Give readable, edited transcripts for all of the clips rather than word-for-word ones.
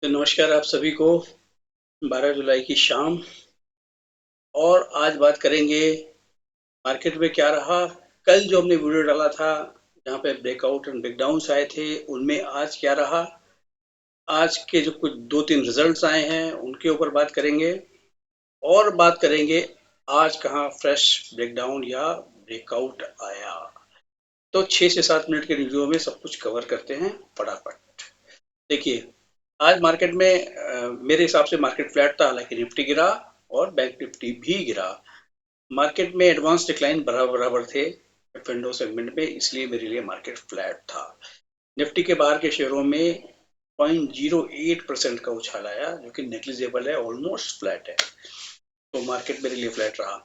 तो नमस्कार आप सभी को। 12 जुलाई की शाम। और आज बात करेंगे मार्केट में क्या रहा। कल जो हमने वीडियो डाला था जहाँ पे ब्रेकआउट एंड ब्रेकडाउन्स आए थे, उनमें आज क्या रहा। आज के जो कुछ दो तीन रिजल्ट्स आए हैं उनके ऊपर बात करेंगे। और बात करेंगे आज कहाँ फ्रेश ब्रेकडाउन या ब्रेकआउट आया। तो 6 से 7 मिनट के वीडियो में सब कुछ कवर करते हैं फटाफट। देखिए, आज मार्केट में मेरे हिसाब से मार्केट फ्लैट था, हालांकि निफ्टी गिरा और बैंक निफ्टी भी गिरा। मार्केट में एडवांस डिक्लाइन बराबर बराबर थे विंडो सेगमेंट में, इसलिए मेरे लिए मार्केट फ्लैट था। निफ्टी के बाहर के शेयरों में 0.08% का उछाल आया, जो कि नेग्लिजिबल है, ऑलमोस्ट फ्लैट है। तो मार्केट मेरे लिए फ्लैट रहा।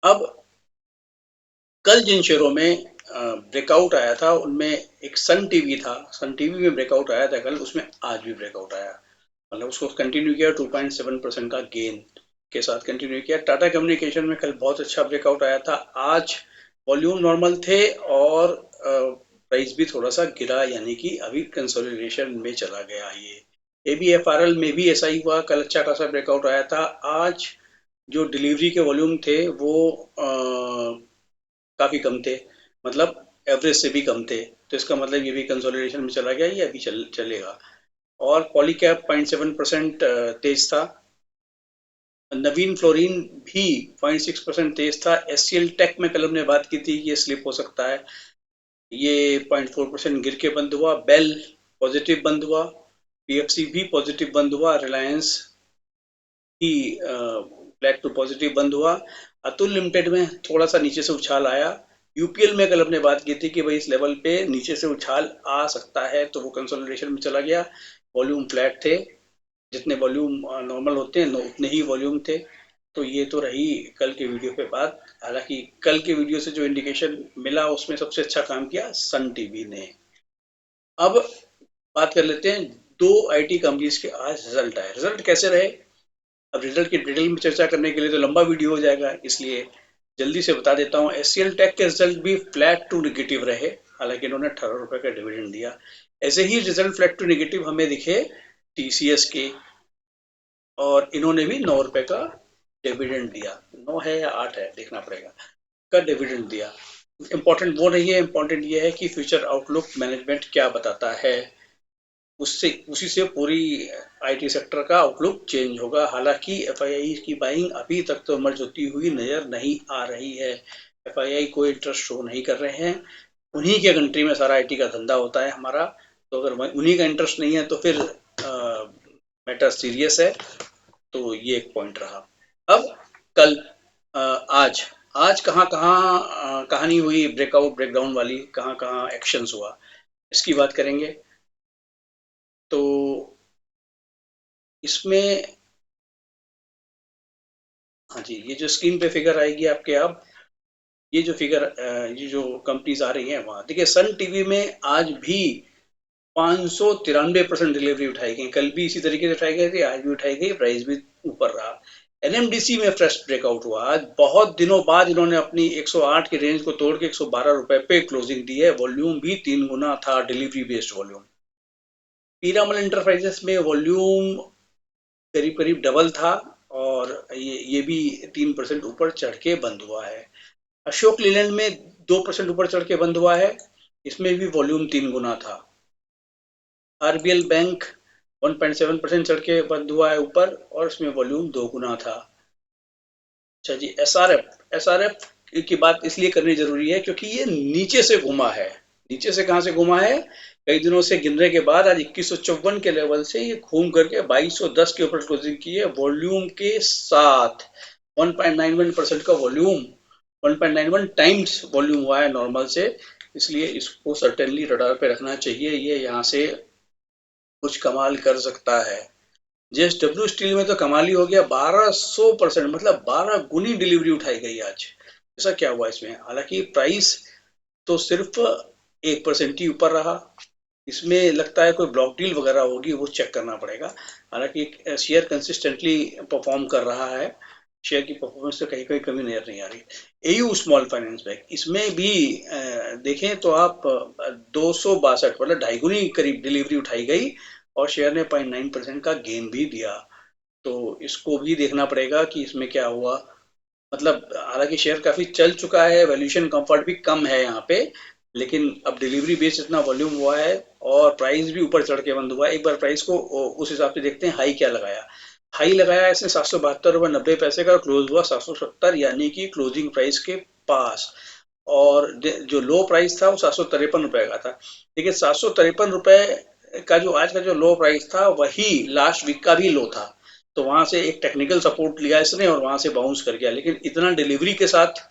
अब कल जिन शेयरों में ब्रेकआउट आया था उनमें एक सन टीवी था। सन टीवी में ब्रेकआउट आया था कल, उसमें आज भी ब्रेकआउट आया। मतलब उसको कंटिन्यू किया, 2.7% का गेन के साथ कंटिन्यू किया। टाटा कम्युनिकेशन में कल बहुत अच्छा ब्रेकआउट आया था। आज वॉल्यूम नॉर्मल थे और प्राइस भी थोड़ा सा गिरा, यानी कि अभी कंसोलिडेशन में चला गया। ये एबीएफआरएल में भी ऐसा ही हुआ, कल अच्छा खासा ब्रेकआउट आया था। आज जो डिलीवरी के वॉल्यूम थे वो काफी कम थे, मतलब एवरेज से भी कम थे। तो इसका मतलब ये भी कंसोलिडेशन में चला गया, ये अभी चलेगा। और पॉलीकैप 0.7% तेज था। नवीन फ्लोरीन भी 0.6% तेज था। एससीएल टेक में कल हमने बात की थी, ये स्लिप हो सकता है। ये 0.4% गिर के बंद हुआ। बेल पॉजिटिव बंद हुआ। पीएफसी भी पॉजिटिव बंद हुआ। रिलायंस ही फ्लैट टू पॉजिटिव बंद हुआ। अतुल लिमिटेड में थोड़ा सा नीचे से उछाल आया। यूपीएल में कल हमने बात की थी कि भाई इस लेवल पे नीचे से उछाल आ सकता है, तो वो कंसोलिडेशन में चला गया। वॉल्यूम फ्लैट थे, जितने वॉल्यूम नॉर्मल होते हैं उतने ही वॉल्यूम थे। तो ये तो रही कल के वीडियो पे बात। हालांकि कल के वीडियो से जो इंडिकेशन मिला उसमें सबसे अच्छा काम किया सन टीवी ने। अब बात कर लेते हैं दो आईटी कंपनीज के आज रिजल्ट आए। रिजल्ट कैसे रहे, अब रिजल्ट की डिटेल में चर्चा करने के लिए तो लंबा वीडियो हो जाएगा, इसलिए जल्दी से बता देता हूँ। एचसीएल टेक के रिजल्ट भी फ्लैट टू नेगेटिव रहे, हालांकि इन्होंने 18 रुपए का डिविडेंड दिया। ऐसे ही रिजल्ट फ्लैट टू नेगेटिव हमें दिखे टीसीएस के, और इन्होंने भी 9 रुपए का डिविडेंड दिया। 9 है या 8 है देखना पड़ेगा, का डिविडेंड दिया। इंपॉर्टेंट वो नहीं है, इंपॉर्टेंट ये है कि फ्यूचर आउटलुक मैनेजमेंट क्या बताता है, उससे उसी से पूरी आईटी सेक्टर का आउटलुक चेंज होगा। हालांकि एफआईआई की बाइंग अभी तक तो मर्ज होती हुई नजर नहीं आ रही है। एफआईआई कोई इंटरेस्ट शो नहीं कर रहे हैं। उन्हीं के कंट्री में सारा आईटी का धंधा होता है हमारा, तो अगर उन्हीं का इंटरेस्ट नहीं है तो फिर मैटर सीरियस है। तो ये एक पॉइंट रहा। अब कल आज आज कहाँ कहाँ कहानी हुई ब्रेकआउट ब्रेकडाउन वाली, कहाँ कहाँ एक्शंस हुआ, इसकी बात करेंगे। तो इसमें, हाँ जी, ये जो स्क्रीन पे फिगर आएगी आपके, अब ये जो फिगर, ये जो कंपनीज आ रही हैं वहां देखिए। सन टीवी में आज भी 593% डिलीवरी उठाई गई। कल भी इसी तरीके से उठाई गई थी, आज भी उठाई गई, प्राइस भी ऊपर रहा। एनएमडीसी में फ्रेश ब्रेकआउट हुआ। आज बहुत दिनों बाद इन्होंने अपनी 108 की रेंज को तोड़ के 112 रुपए पे क्लोजिंग दी है। वॉल्यूम भी 3 गुना था, delivery based volume. Piramal enterprises में वॉल्यूम करीब करीब डबल था, और ये भी 3% ऊपर चढ़ के बंद हुआ है। अशोक लीलैंड में 2% ऊपर चढ़ के बंद हुआ है, इसमें भी वॉल्यूम 3 गुना था। आरबीएल बैंक 1.7% चढ़ के बंद हुआ है ऊपर, और इसमें वॉल्यूम 2 गुना था। अच्छा जी, एसआरएफ। एसआरएफ की बात इसलिए करनी जरूरी है क्योंकि ये नीचे से घुमा है। नीचे से कहाँ से घुमा है, कई दिनों से गिरने के बाद आज 2154 के लेवल से ये घूम करके 2210 के ऊपर क्लोजिंग की है, वॉल्यूम के साथ। 1.91% का वॉल्यूम, 1.91 टाइम्स वॉल्यूम हुआ है नॉर्मल से। इसलिए इसको सर्टेनली रडार पे रखना चाहिए, ये यहाँ से कुछ कमाल कर सकता है। जेएसडब्ल्यू स्टील में तो कमाल ही हो गया, 1200%, मतलब 12 गुनी डिलीवरी उठाई गई आज। ऐसा क्या हुआ इसमें, हालांकि प्राइस तो सिर्फ 1% ही ऊपर रहा। इसमें लगता है कोई ब्लॉक डील वगैरह होगी, वो चेक करना पड़ेगा। हालांकि शेयर कंसिस्टेंटली परफॉर्म कर रहा है, शेयर की परफॉर्मेंस से कहीं कहीं कमी नजर नहीं आ रही। एयू स्मॉल फाइनेंस बैंक, इसमें भी देखें तो आप 262, मतलब 2.5 गुनी करीब डिलीवरी उठाई गई। और शेयर ने 0.9% का गेन भी दिया। तो इसको भी देखना पड़ेगा कि इसमें क्या हुआ। मतलब हालांकि शेयर काफी चल चुका है, वैल्यूएशन कंफर्ट भी कम है यहाँ पे, लेकिन अब डिलीवरी बेस इतना वॉल्यूम हुआ है और प्राइस भी ऊपर चढ़ के बंद हुआ है। एक बार प्राइस को उस हिसाब से देखते हैं, हाई क्या लगाया। हाई लगाया इसने 772 रुपये 90 पैसे का, क्लोज हुआ 770, यानी कि क्लोजिंग प्राइस के पास। और जो लो प्राइस था वो 753 रुपये का था। देखिए 753 रुपये का जो आज का जो लो प्राइस था वही लास्ट वीक का भी लो था। तो वहां से एक टेक्निकल सपोर्ट लिया इसने और वहां से बाउंस कर गया, लेकिन इतना डिलीवरी के साथ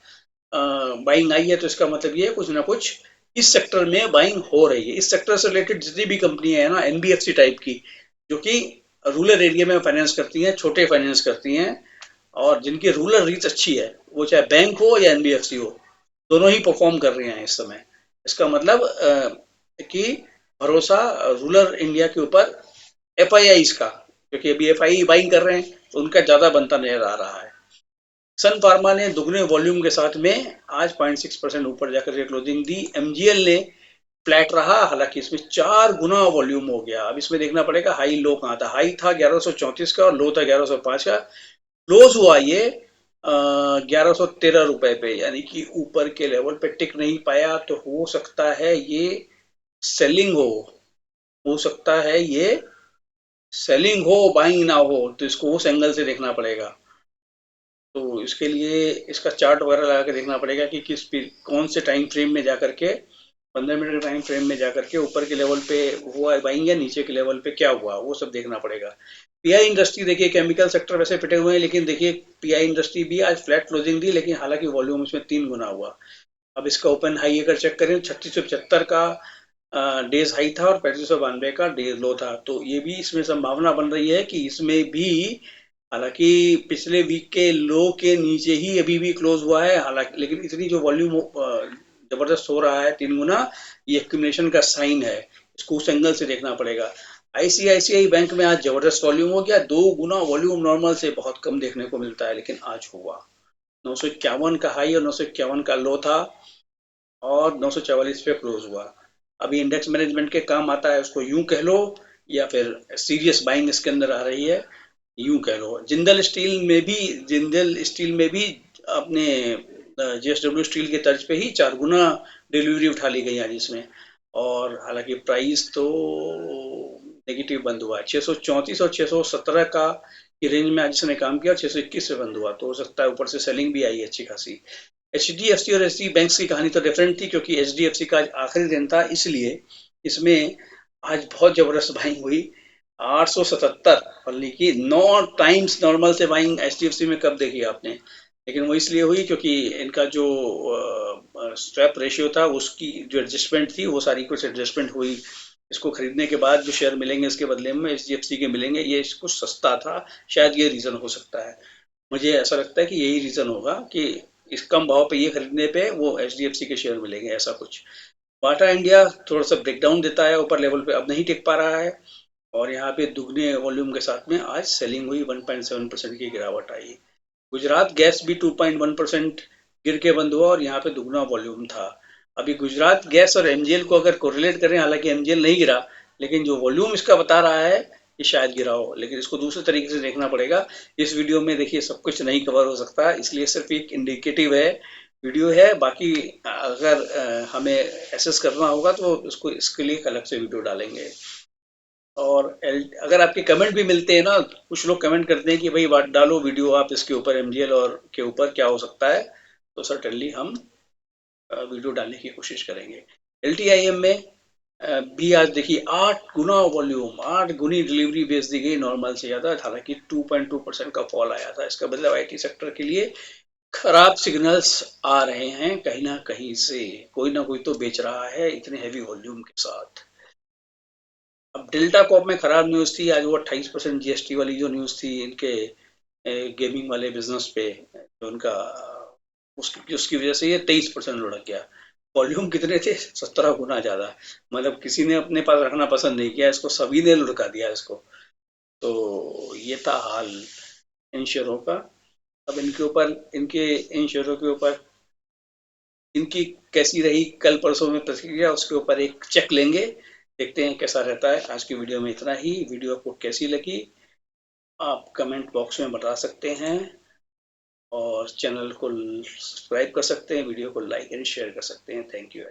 बाइंग आई है, तो इसका मतलब ये है कुछ ना कुछ इस सेक्टर में बाइंग हो रही है। इस सेक्टर से रिलेटेड जितनी भी कंपनी है ना, एनबीएफसी टाइप की, जो कि रूरल एरिया में फाइनेंस करती हैं, छोटे फाइनेंस करती हैं और जिनकी रूरल रीच अच्छी है, वो चाहे बैंक हो या एनबीएफसी हो, दोनों ही परफॉर्म कर रहे हैं इस समय। इसका मतलब कि भरोसा रूरल इंडिया के ऊपर एफआईआई का, क्योंकि अभी एफआई बाइंग कर रहे हैं, तो उनका ज्यादा बनता नजर आ रहा है। सन फार्मा ने दुगने वॉल्यूम के साथ में आज 0.6% ऊपर जाकर के क्लोजिंग दी। एमजीएल ने फ्लैट रहा, हालांकि इसमें 4 गुना वॉल्यूम हो गया। अब इसमें देखना पड़ेगा हाई लो कहाँ था। हाई था 1134 का और लो था 1105 का। क्लोज हुआ ये 1113 रुपए पे, यानी कि ऊपर के लेवल पे टिक नहीं पाया। तो हो सकता है ये सेलिंग हो सकता है ये सेलिंग हो, बाइंग ना हो, तो इसको उस एंगल से देखना पड़ेगा। तो इसके लिए इसका चार्ट वगैरह लगा के देखना पड़ेगा कि कौन से टाइम फ्रेम में जाकर के, 15 मिनट के टाइम फ्रेम में जाकर के ऊपर के लेवल पे हुआ बाइंग या नीचे के लेवल पे क्या हुआ, वो सब देखना पड़ेगा। पीआई इंडस्ट्री देखिए, केमिकल सेक्टर वैसे पिटे हुए हैं, लेकिन देखिए पीआई इंडस्ट्री भी आज फ्लैट क्लोजिंग दी, लेकिन हालांकि वॉल्यूम इसमें 3 गुना हुआ। अब इसका ओपन हाई अगर चेक करें, 3675 का डेज हाई था और 3592 का डेज लो था। तो ये भी इसमें संभावना बन रही है कि इसमें भी, हालांकि पिछले वीक के लो के नीचे ही अभी भी क्लोज हुआ है, हालांकि लेकिन इतनी जो वॉल्यूम जबरदस्त हो रहा है, 3 गुना, ये एक्यूमुलेशन का साइन है। इसको उस एंगल से देखना पड़ेगा। आईसीआईसीआई बैंक में आज जबरदस्त वॉल्यूम हो गया, 2 गुना वॉल्यूम नॉर्मल से बहुत कम देखने को मिलता है, लेकिन आज हुआ। 951 का हाई और 951 का लो था और 944 पे क्लोज हुआ। अभी इंडेक्स मैनेजमेंट के काम आता है, उसको यूं कह लो, या फिर सीरियस बाइंग इसके अंदर आ रही है, यूं कह लो। जिंदल स्टील में भी अपने जेएसडब्ल्यू स्टील के तर्ज पे ही 4 गुना डिलीवरी उठा ली गई आज इसमें। और हालांकि प्राइस तो नेगेटिव बंद हुआ है, 634 और 617 का की रेंज में आज इसने काम किया, 621 से बंद हुआ। तो हो सकता है ऊपर से सेलिंग भी आई है अच्छी खासी। एचडीएफसी और एचडी बैंक की कहानी तो डिफरेंट थी, क्योंकि एचडीएफसी का आज आखिरी दिन था, इसलिए इसमें आज बहुत जबरदस्त बाइंग हुई। 877, मतलब कि 9 टाइम्स नॉर्मल से बाइंग एचडीएफसी में कब देखी आपने। लेकिन वो इसलिए हुई क्योंकि इनका जो स्ट्रैप रेशियो था, उसकी जो एडजस्टमेंट थी, वो सारी कुछ एडजस्टमेंट हुई। इसको खरीदने के बाद जो शेयर मिलेंगे इसके बदले में एचडीएफसी के मिलेंगे, ये कुछ सस्ता था, शायद ये रीजन हो सकता है। मुझे ऐसा लगता है कि यही रीजन होगा कि इस कम भाव पे ये खरीदने पे वो एचडीएफसी के शेयर मिलेंगे, ऐसा कुछ। बाटा इंडिया थोड़ा सा ब्रेकडाउन देता है, ऊपर लेवल पे अब नहीं टिक पा रहा है, और यहाँ पे दुगने वॉल्यूम के साथ में आज सेलिंग हुई, 1.7% की गिरावट आई। गुजरात गैस भी 2.1% गिर के बंद हुआ और यहाँ पे दुगना वॉल्यूम था। अभी गुजरात गैस और एमजीएल को अगर कोरिलेट करें, हालांकि एमजीएल नहीं गिरा, लेकिन जो वॉल्यूम इसका बता रहा है कि शायद गिरा हो, लेकिन इसको दूसरे तरीके से देखना पड़ेगा। इस वीडियो में देखिए सब कुछ नहीं कवर हो सकता, इसलिए सिर्फ एक इंडिकेटिव है, वीडियो है। बाकी अगर हमें एसेस करना होगा तो उसको इसके लिए एक अलग से वीडियो डालेंगे। और अगर आपके कमेंट भी मिलते हैं ना, कुछ लोग कमेंट करते हैं कि भाई बात डालो वीडियो आप इसके ऊपर, एमजीएल और के ऊपर क्या हो सकता है, तो सर्टेनली हम वीडियो डालने की कोशिश करेंगे। एलटीआईएम में भी आज देखिए 8 गुना वॉल्यूम, 8 गुनी डिलीवरी बेच दी गई नॉर्मल से ज्यादा, हालांकि 2.2% का फॉल आया था। इसका मतलब आईटी सेक्टर के लिए खराब सिग्नल्स आ रहे हैं, कहीं ना कहीं से कोई ना कोई तो बेच रहा है इतने हैवी वॉल्यूम के साथ। अब डेल्टा कॉप में खराब न्यूज थी आज, वो 28% जीएसटी वाली जो न्यूज थी इनके गेमिंग वाले बिजनेस पे, जो उनका उसकी उसकी वजह से ये 23% लुढ़क गया। वॉल्यूम कितने थे? 17 गुना ज्यादा। मतलब किसी ने अपने पास रखना पसंद नहीं किया इसको, सभी ने लुढ़का दिया इसको। तो ये था हाल इन शेयरों का। अब इनके ऊपर, इनके इन शेयरों के ऊपर इनकी कैसी रही कल परसों में प्रतिक्रिया, उसके ऊपर एक चेक लेंगे, देखते हैं कैसा रहता है। आज की वीडियो में इतना ही। वीडियो आपको कैसी लगी आप कमेंट बॉक्स में बता सकते हैं, और चैनल को सब्सक्राइब कर सकते हैं, वीडियो को लाइक एंड शेयर कर सकते हैं। Thank you.